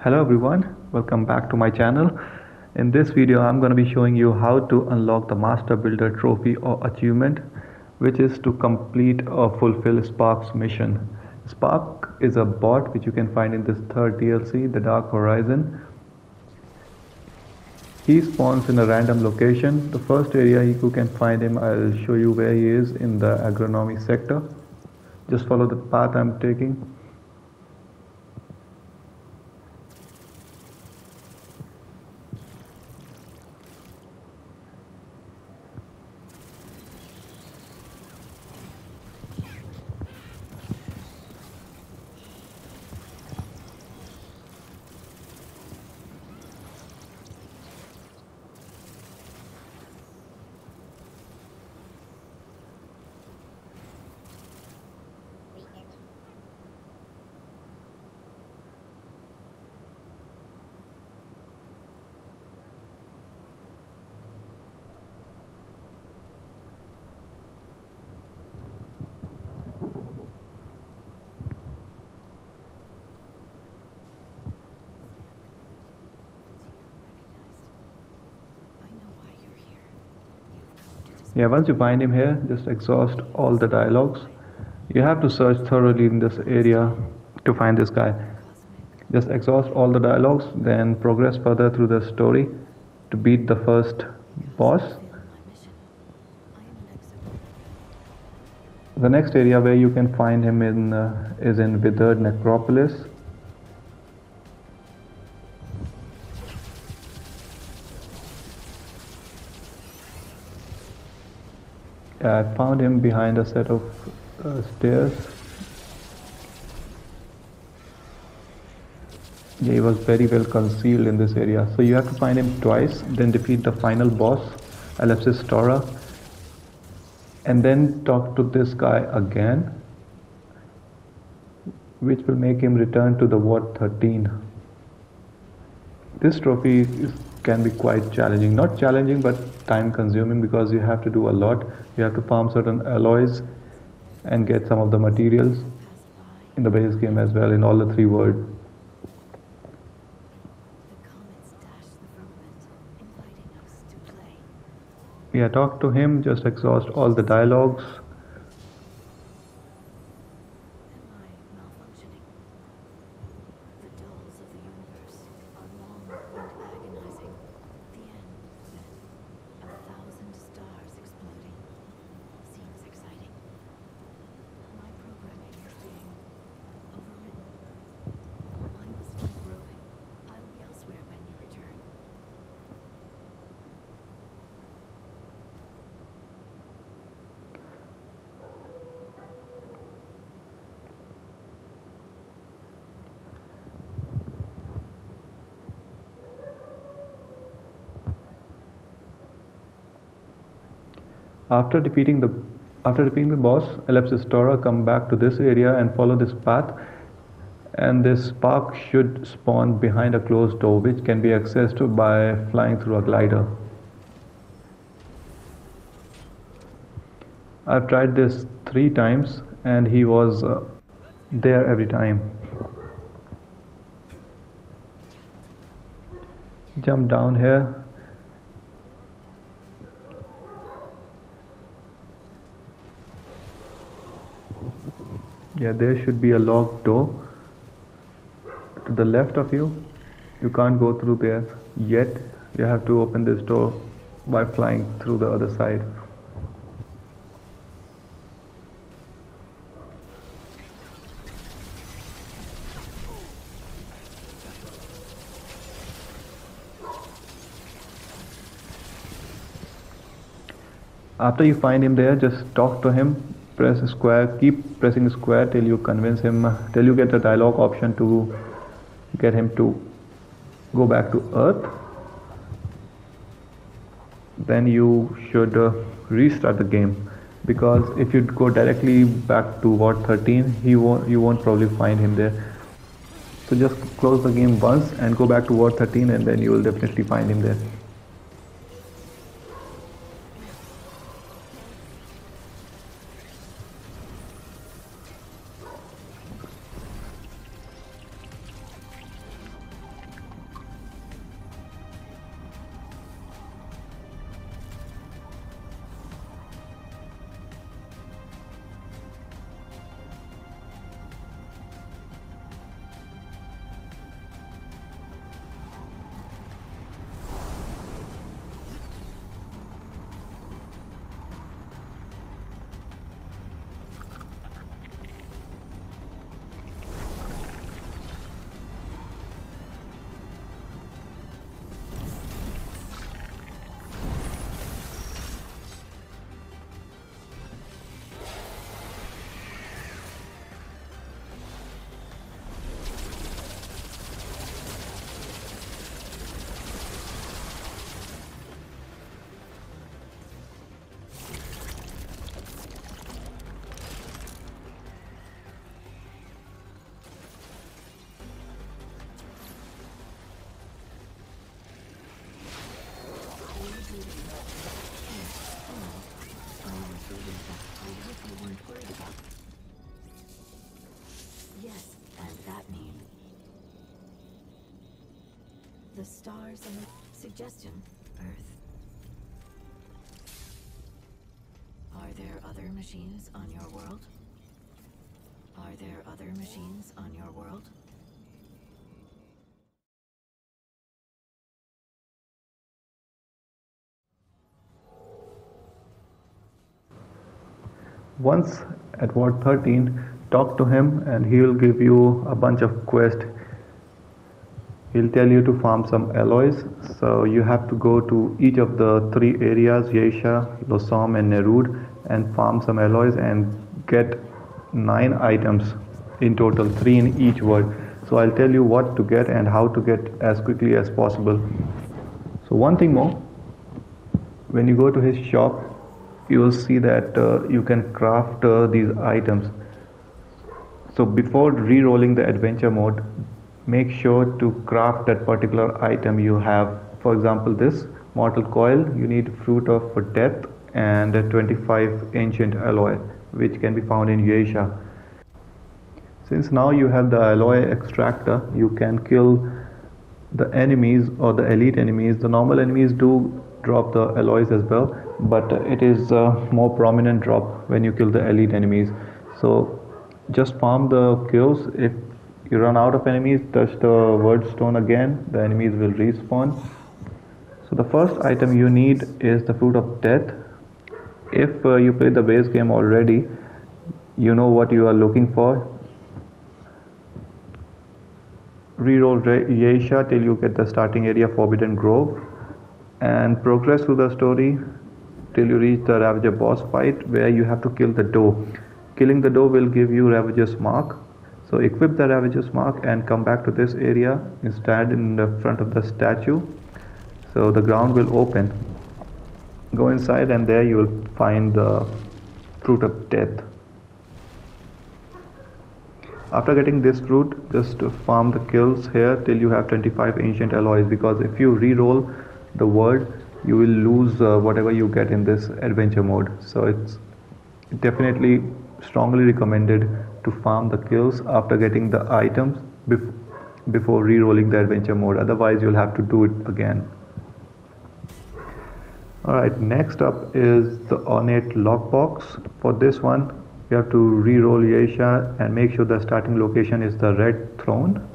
Hello everyone, welcome back to my channel. In this video I'm going to be showing you how to unlock the Master Builder trophy or achievement, which is to complete or fulfill Spark's mission. Spark is a bot which you can find in this third DLC, The Dark Horizon. He spawns in a random location. The first area you can find him, I'll show you where he is in the Agronomy sector. Just follow the path I'm taking. Yeah, once you find him here, just exhaust all the dialogues. You have to search thoroughly in this area to find this guy. Just exhaust all the dialogues, then progress further through the story to beat the first boss. The next area where you can find him is in Withered Necropolis. I found him behind a set of stairs. Yeah, he was very well concealed in this area. So you have to find him twice, then defeat the final boss, Alepsis Taura, and then talk to this guy again, which will make him return to the Ward 13. This trophy can be quite challenging. Not challenging, but time consuming, because you have to do a lot. You have to farm certain alloys and get some of the materials in the base game as well, in all the 3 worlds. Yeah, talk to him, just exhaust all the dialogues. After defeating the boss, Alepsis Taura, come back to this area and follow this path, and this spark should spawn behind a closed door, which can be accessed by flying through a glider. I've tried this 3 times and he was there every time. Jump down here. Yeah, there should be a locked door to the left of you. You can't go through there yet. You have to open this door by flying through the other side. After you find him there, just talk to him. Press square, keep pressing square till you convince him, till you get the dialogue option to get him to go back to Earth. Then you should restart the game, because if you go directly back to Ward 13, you won't probably find him there. So just close the game once and go back to Ward 13, and then you will definitely find him there. the stars and the suggestion, Earth. Are there other machines on your world? Are there other machines on your world? Once at Ward 13, talk to him and he will give you a bunch of quests. He'll tell you to farm some alloys, so you have to go to each of the three areas, Yaesha, Lossom and Nerud, and farm some alloys and get 9 items in total, 3 in each word. So I'll tell you what to get and how to get as quickly as possible. So one thing more, when you go to his shop, you will see that you can craft these items. So before re-rolling the adventure mode, make sure to craft that particular item you have. For example, this mortal coil, you need fruit of death and a 25 ancient alloy, which can be found in Yaesha. Since now you have the alloy extractor, you can kill the enemies or the elite enemies. The normal enemies do drop the alloys as well, but it is a more prominent drop when you kill the elite enemies. So just farm the kills. If you run out of enemies, touch the word stone again, the enemies will respawn. So the first item you need is the fruit of death. If you played the base game already, you know what you are looking for. Reroll Yaesha till you get the starting area Forbidden Grove, and progress through the story till you reach the Ravager boss fight, where you have to kill the doe. Killing the doe will give you Ravager's mark. So equip the Ravager's mark and come back to this area and stand in the front of the statue. So the ground will open. Go inside and there you will find the fruit of death. After getting this fruit, just farm the kills here till you have 25 ancient alloys, because if you re-roll the word, you will lose whatever you get in this adventure mode. So it's definitely strongly recommended to farm the kills after getting the items before re-rolling the adventure mode, otherwise you'll have to do it again. Alright, next up is the Ornate Lockbox. For this one, you have to re-roll Yaesha and make sure the starting location is the red throne.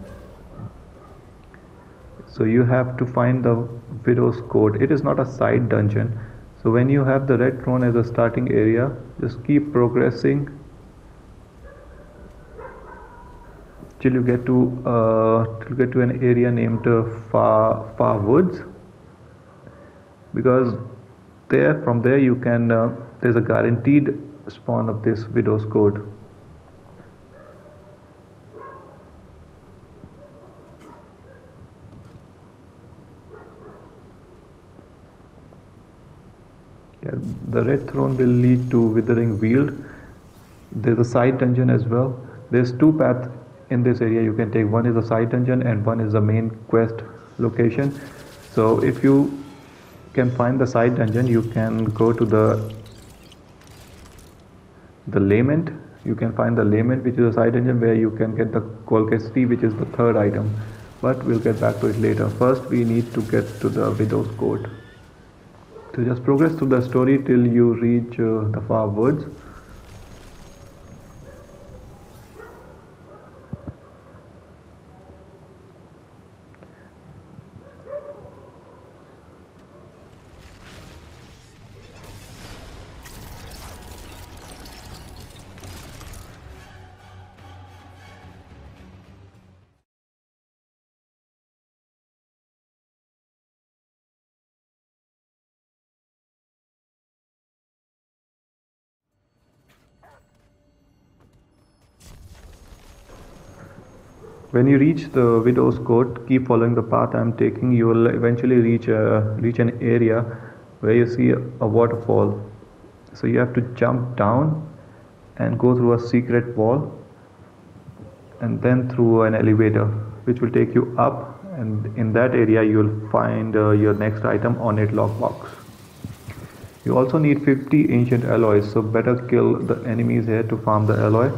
So you have to find the Widow's Code. It is not a side dungeon. So when you have the red throne as a starting area, just keep progressing till you get to an area named Far Woods, because from there you can there's a guaranteed spawn of this Widow's Code. Yeah, the red throne will lead to Withering Wield. There's a side dungeon as well. There's 2 paths in this area you can take. One is a side dungeon and one is the main quest location. So if you can find the side dungeon, you can go to the Lament. You can find the Lament, which is a side dungeon where you can get the Kolket, which is the 3rd item, but we'll get back to it later. First we need to get to the Widow's Code. So just progress through the story till you reach the Far Woods. When you reach the Widow's Court, keep following the path I'm taking. You will eventually reach an area where you see a waterfall. So you have to jump down and go through a secret wall and then through an elevator, which will take you up, and in that area you will find your next item, Ornate Lockbox. You also need 50 ancient alloys, so better kill the enemies here to farm the alloy.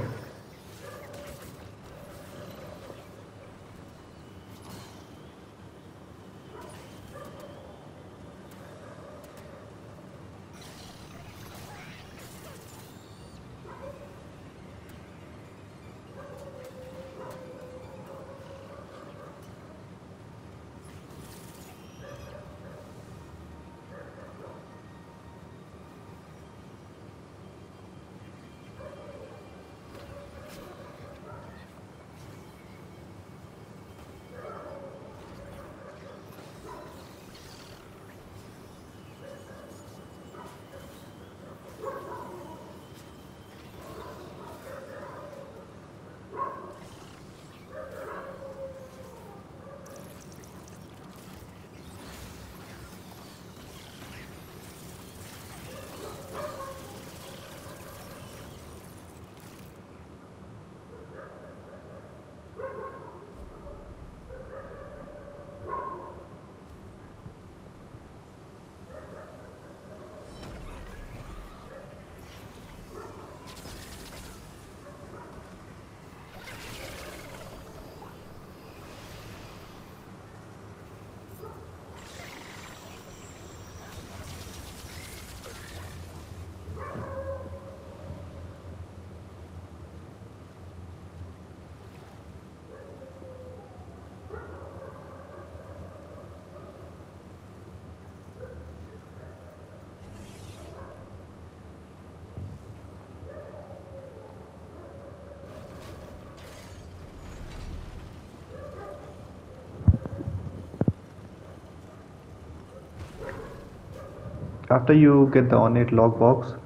After you get the Ornate Lockbox,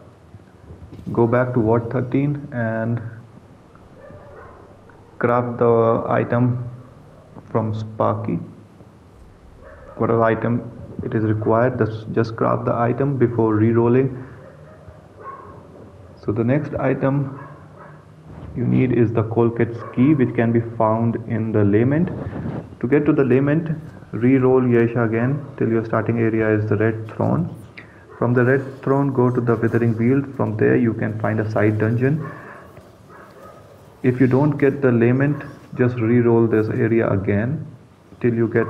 go back to Ward 13 and craft the item from Sparky. Whatever item it is required, just craft the item before re-rolling. So the next item you need is the Kolket's key, which can be found in the lament. To get to the lament, re-roll Yaesha again till your starting area is the red throne. From the red throne, go to the withering field. From there you can find a side dungeon. If you don't get the lament, just re-roll this area again till you get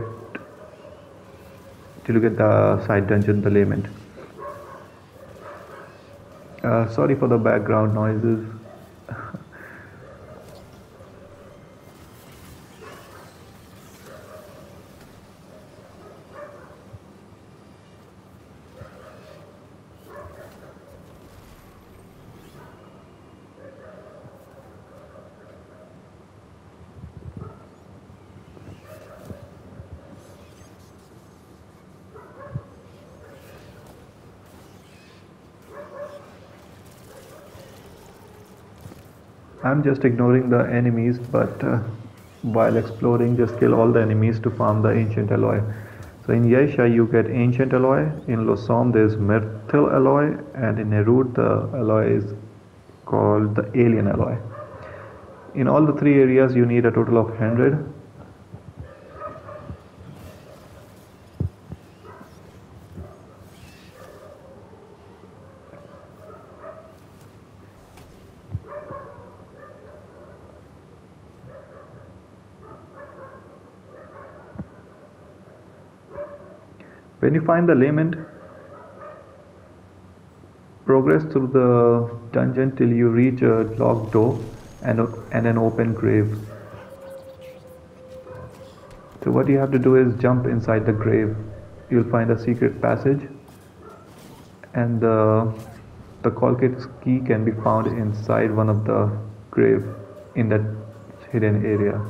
the side dungeon, the lament. Sorry for the background noises. I'm just ignoring the enemies, but while exploring, just kill all the enemies to farm the ancient alloy. So in Yaesha you get ancient alloy, in Losom there's methyl alloy, and in Nerud the alloy is called the alien alloy. In all the three areas you need a total of 100. When you find the lament, progress through the dungeon till you reach a locked door and an open grave. So what you have to do is jump inside the grave. You'll find a secret passage, and the Kolket's key can be found inside one of the grave in that hidden area.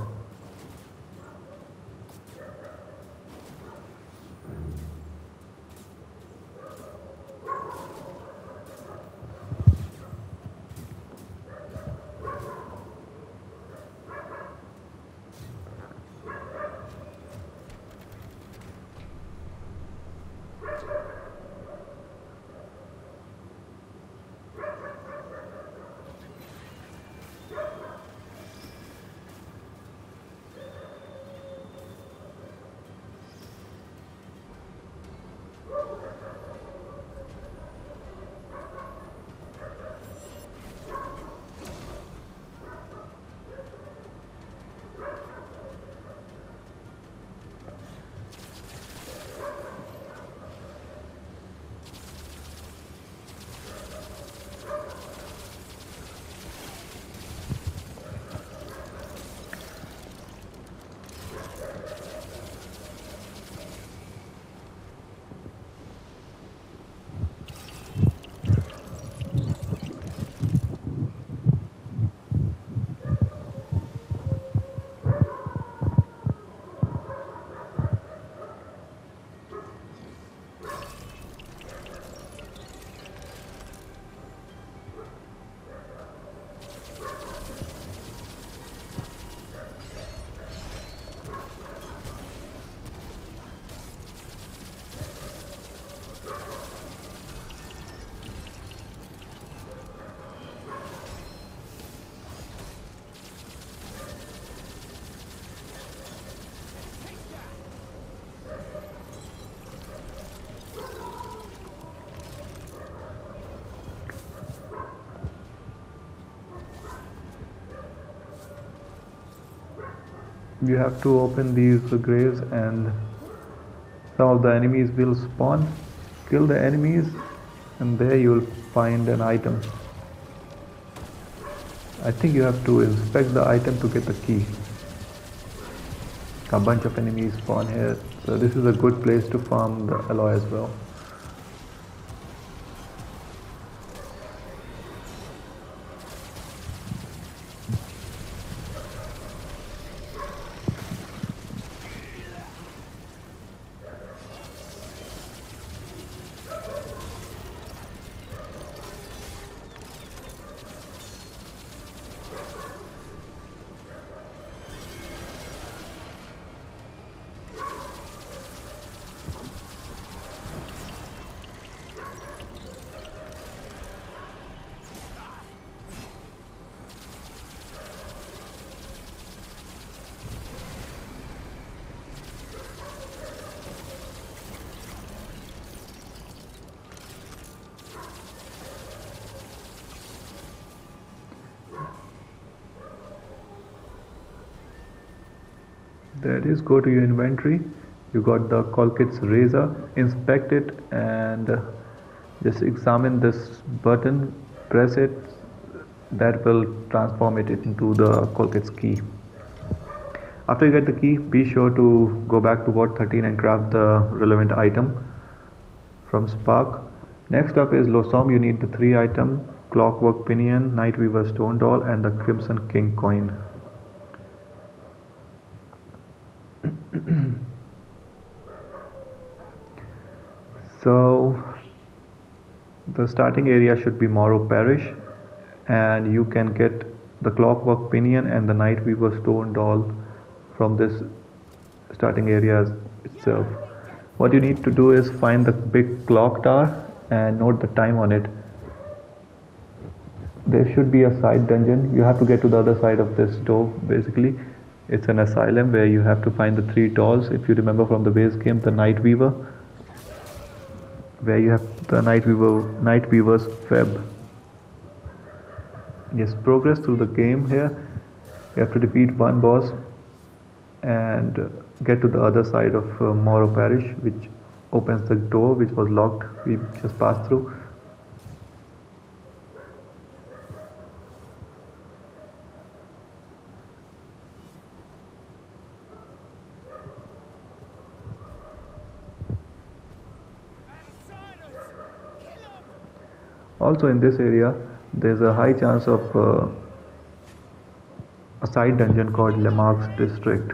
You have to open these graves and some of the enemies will spawn. Kill the enemies and there you will find an item. I think you have to inspect the item to get the key. A bunch of enemies spawn here, so this is a good place to farm the alloy as well. There it is. Go to your inventory. You got the Kolket's razor. Inspect it and just examine this button. Press it. That will transform it into the Kolket's key. After you get the key, be sure to go back to Ward 13 and grab the relevant item from Spark. Next up is Losom. You need the 3 item: Clockwork Pinion, Nightweaver Stone Doll, and the Crimson King coin. So the starting area should be Morrow Parish, and you can get the Clockwork Pinion and the Nightweaver Stone Doll from this starting area itself. What you need to do is find the big clock tower and note the time on it. There should be a side dungeon. You have to get to the other side of this door. Basically, it's an asylum where you have to find the 3 dolls. If you remember from the base game, the Nightweaver, where you have the Nightweaver's web. Yes, progress through the game here. You have to defeat 1 boss and get to the other side of Morrow Parish, which opens the door which was locked. We just passed through. Also in this area, there's a high chance of a side dungeon called Lamarck's District.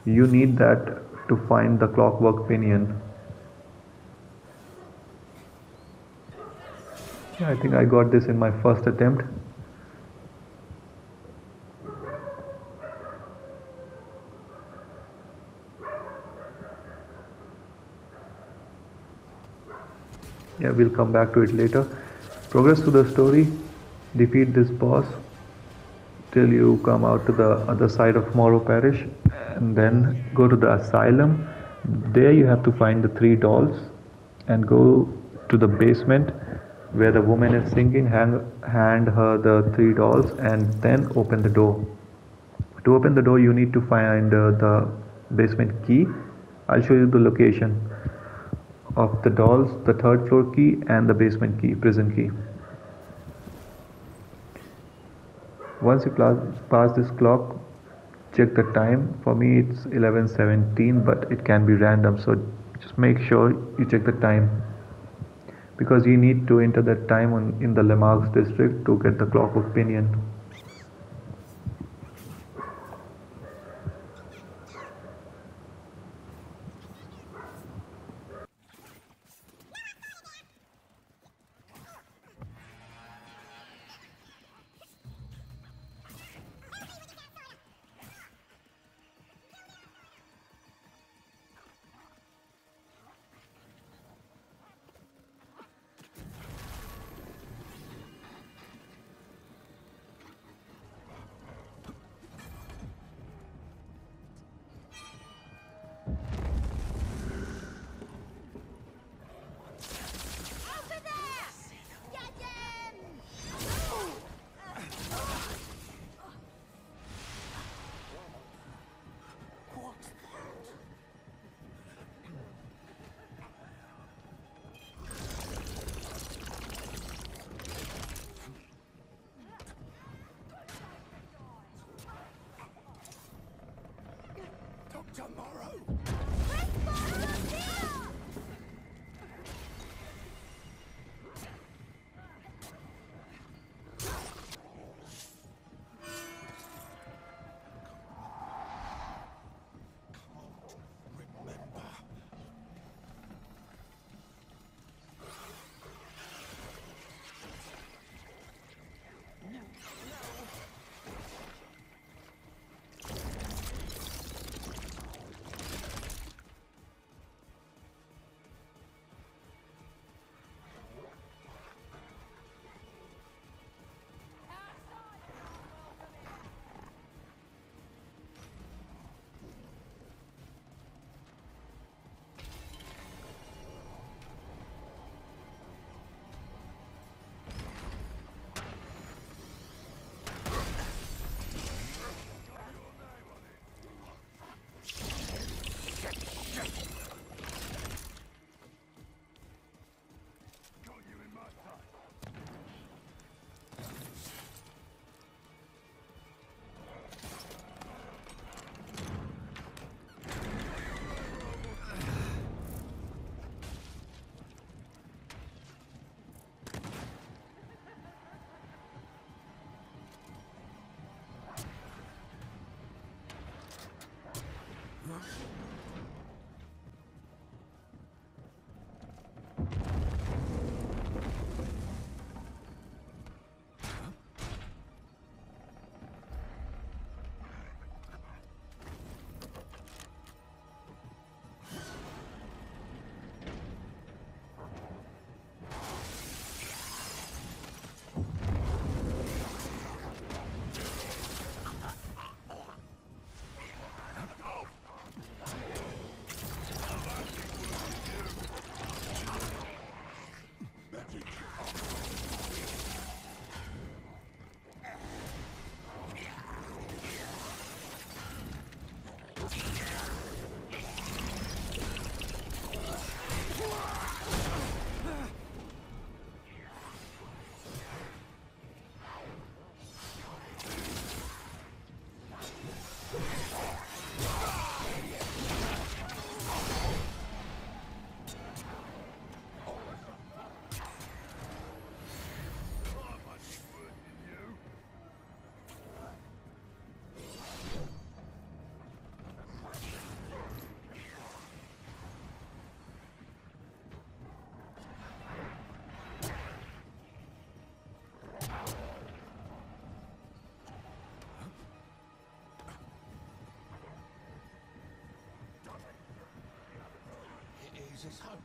You need that to find the Clockwork Pinion. Yeah, I think I got this in my first attempt. Yeah, we'll come back to it later. Progress through the story, defeat this boss till you come out to the other side of Morrow Parish, and then go to the asylum. There you have to find the 3 dolls and go to the basement where the woman is singing. Hand her the 3 dolls and then open the door. To open the door, you need to find the basement key. I'll show you the location of the dolls, the 3rd floor key and the basement key, prison key. Once you pass this clock, check the time. For me it's 11:17, but it can be random, so just make sure you check the time, because you need to enter that time in the Lamarck's District to get the Clockwork Pinion. Is this home?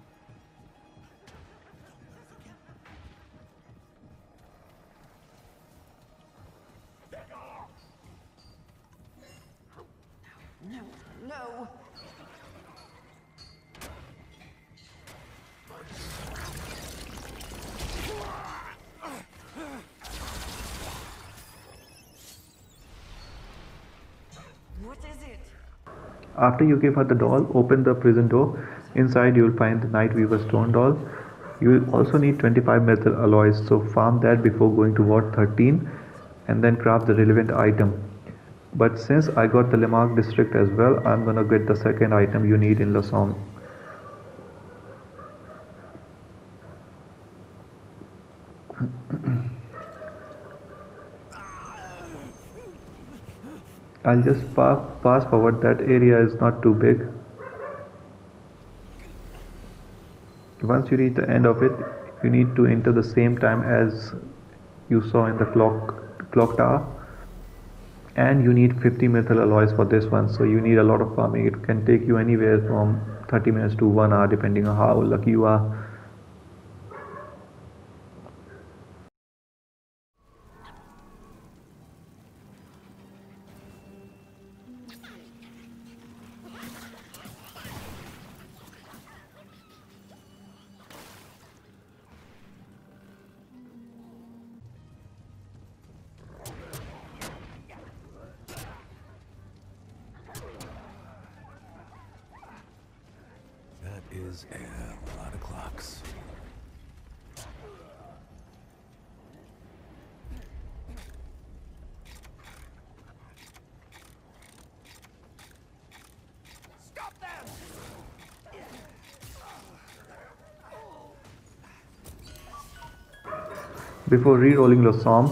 No, no. What is it? After you give her the doll, open the prison door. Inside you will find the Nightweaver stone doll. You will also need 25 metal alloys, so farm that before going to Ward 13 and then craft the relevant item. But since I got the Lemark district as well, I'm gonna get the second item you need in Losom. I'll just pass forward, that area is not too big. Once you reach the end of it, you need to enter the same time as you saw in the clock tower. And you need 50 metal alloys for this one, so you need a lot of farming. It can take you anywhere from 30 minutes to 1 hour depending on how lucky you are. Is a lot of clocks. Stop them! Before re-rolling Losom,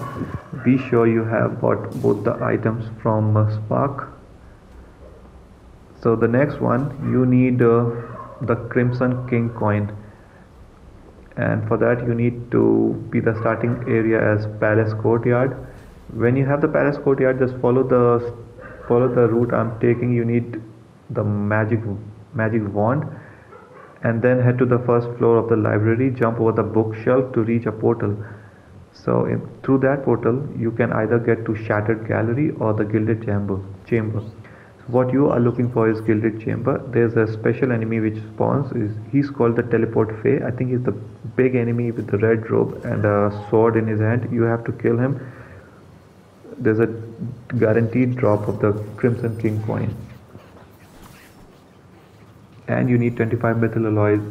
be sure you have bought both the items from Spark. So the next one, you need the Crimson King coin, and for that you need to be the starting area as Palace Courtyard. When you have the Palace Courtyard, just follow the route I'm taking. You need the magic wand, and then head to the first floor of the library, jump over the bookshelf to reach a portal. So through that portal you can either get to Shattered Gallery or the Gilded Chamber. What you are looking for is Gilded Chamber. There's a special enemy which spawns. He's called the Teleport Fae. I think he's the big enemy with the red robe and a sword in his hand. You have to kill him. There's a guaranteed drop of the Crimson King coin. And you need 25 metal alloys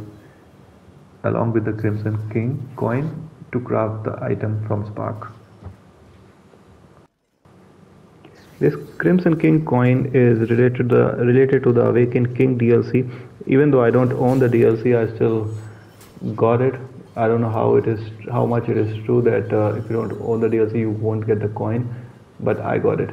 along with the Crimson King coin to craft the item from Spark. This Crimson King coin is related to the Awakened King DLC. Even though I don't own the DLC, I still got it. I don't know how much it is true that if you don't own the DLC you won't get the coin, but I got it.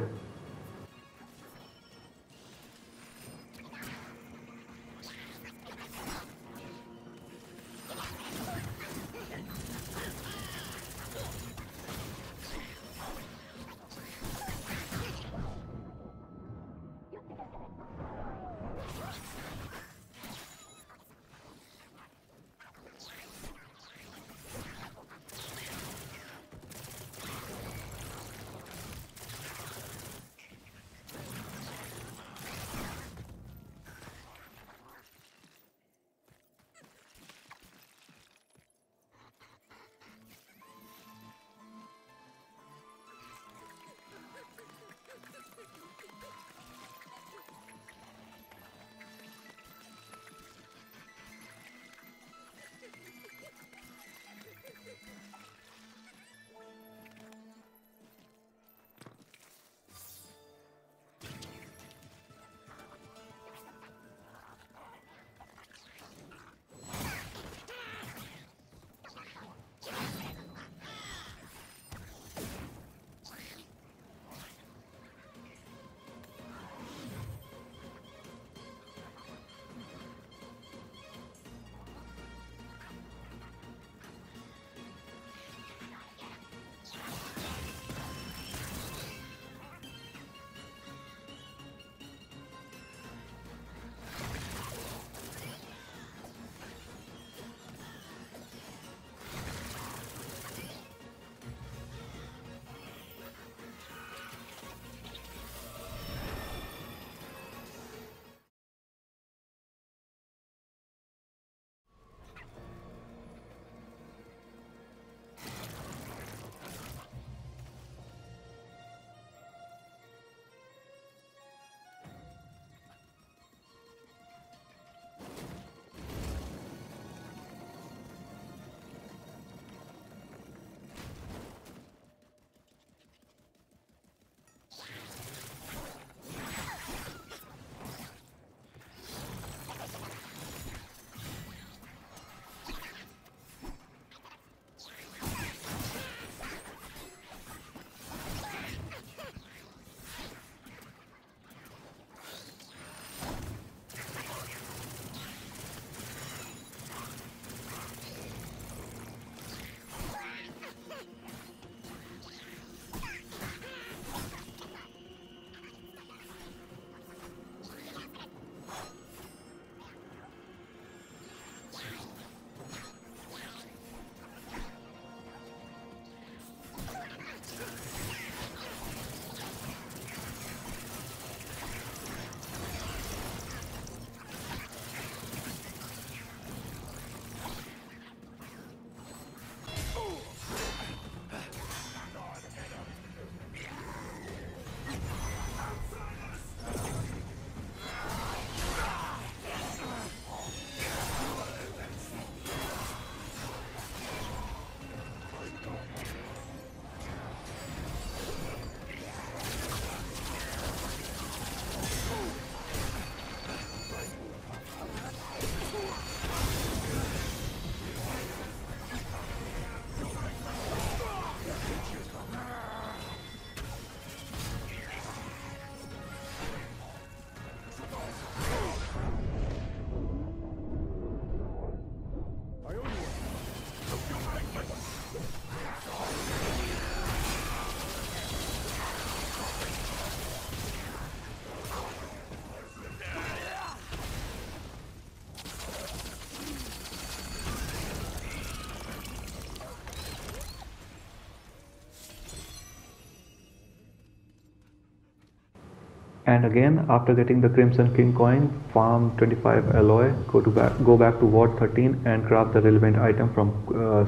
And again, after getting the Crimson King coin, farm 25 alloy, go back to Ward 13 and craft the relevant item from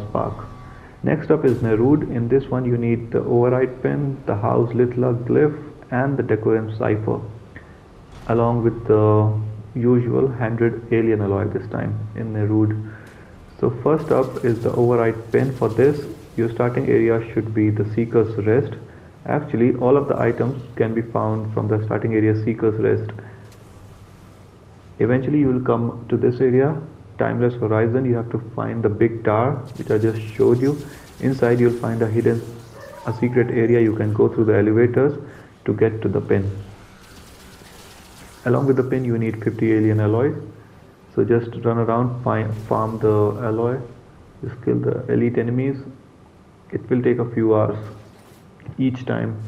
Spark. Next up is Nerud. In this one you need the Override Pin, the House Lythla Glyph and the Decorum Cipher, along with the usual 100 alien alloy this time in Nerud. So first up is the Override Pin. For this, your starting area should be the Seeker's Rest. Actually, all of the items can be found from the starting area Seeker's Rest. Eventually you will come to this area, Timeless Horizon. You have to find the big tower which I just showed you. Inside you'll find a secret area. You can go through the elevators to get to the pin. Along with the pin you need 50 alien alloys. So just run around, farm the alloy, just kill the elite enemies. It will take a few hours each time.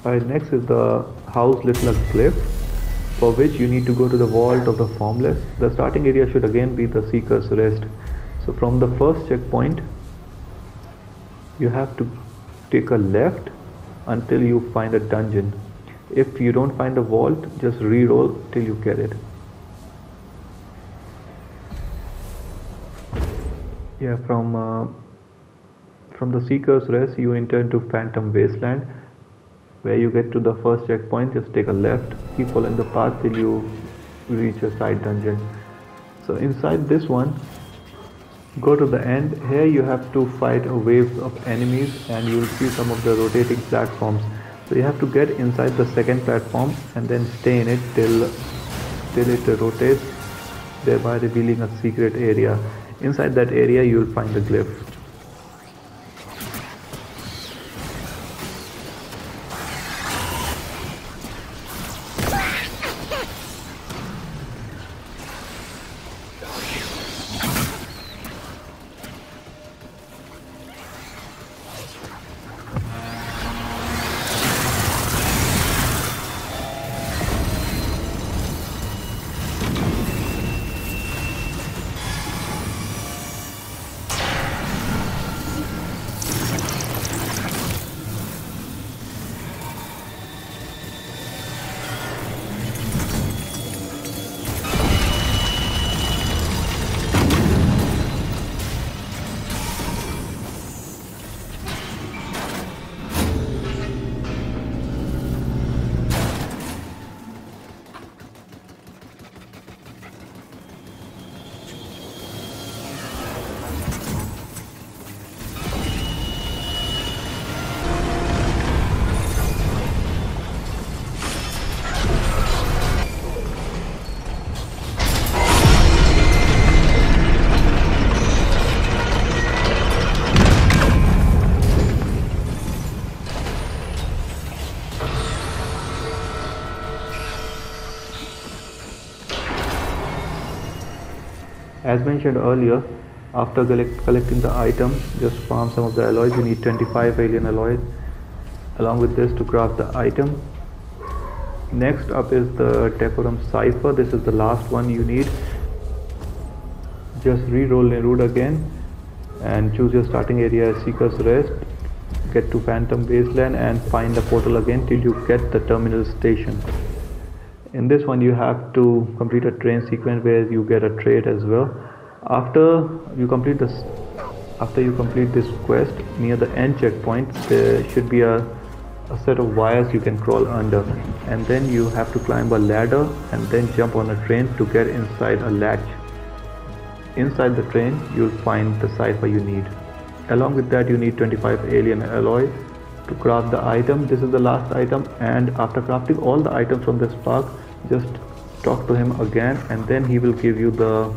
Alright, next is the House Lythla Glyph, for which you need to go to the Vault of the Formless. The starting area should again be the Seeker's Rest. So from the first checkpoint, you have to take a left until you find a dungeon. If you don't find the vault, just reroll till you get it. Yeah, from the Seeker's Rest, you enter into Phantom Wasteland. Where you get to the first checkpoint, just take a left, keep following the path till you reach a side dungeon. So inside this one, go to the end. Here you have to fight a wave of enemies and you will see some of the rotating platforms. So you have to get inside the second platform and then stay in it till it rotates, thereby revealing a secret area. Inside that area you will find the glyph. As mentioned earlier, after collecting the item, just farm some of the alloys. You need 25 alien alloys along with this to craft the item. Next up is the Decorum Cipher. This is the last one you need. Just re-roll Nerud again and choose your starting area as Seeker's Rest. get to Phantom Wasteland and find the portal again till you get the terminal station. In this one you have to complete a train sequence where you get a trade as well. After you complete this quest, near the end checkpoint there should be a set of wires you can crawl under, and then you have to climb a ladder and then jump on a train to get inside a latch. Inside the train you'll find the cipher you need. Along with that you need 25 alien alloy to craft the item. This is the last item, and after crafting all the items from this park, just talk to him again and then he will give you the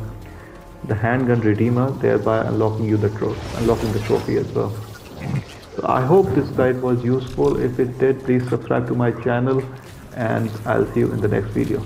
handgun redeemer, thereby unlocking the trophy as well. So I hope this guide was useful. If it did, please subscribe to my channel and I'll see you in the next video.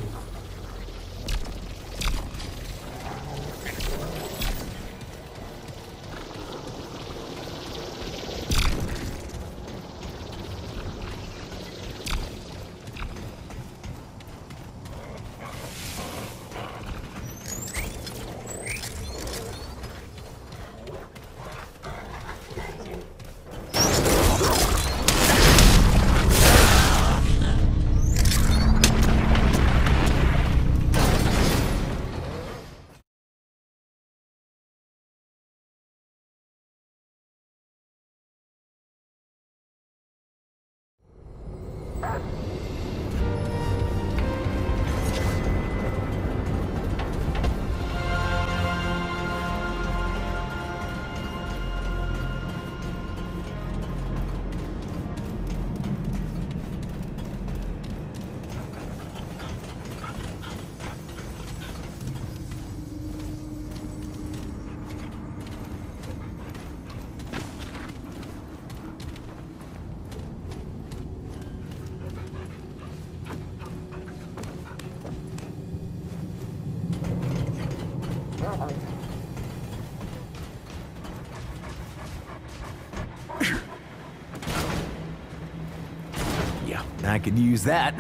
Yeah, I could use that.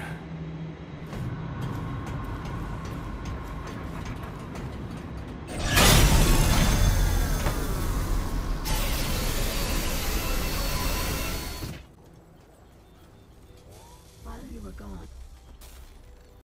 While you were gone,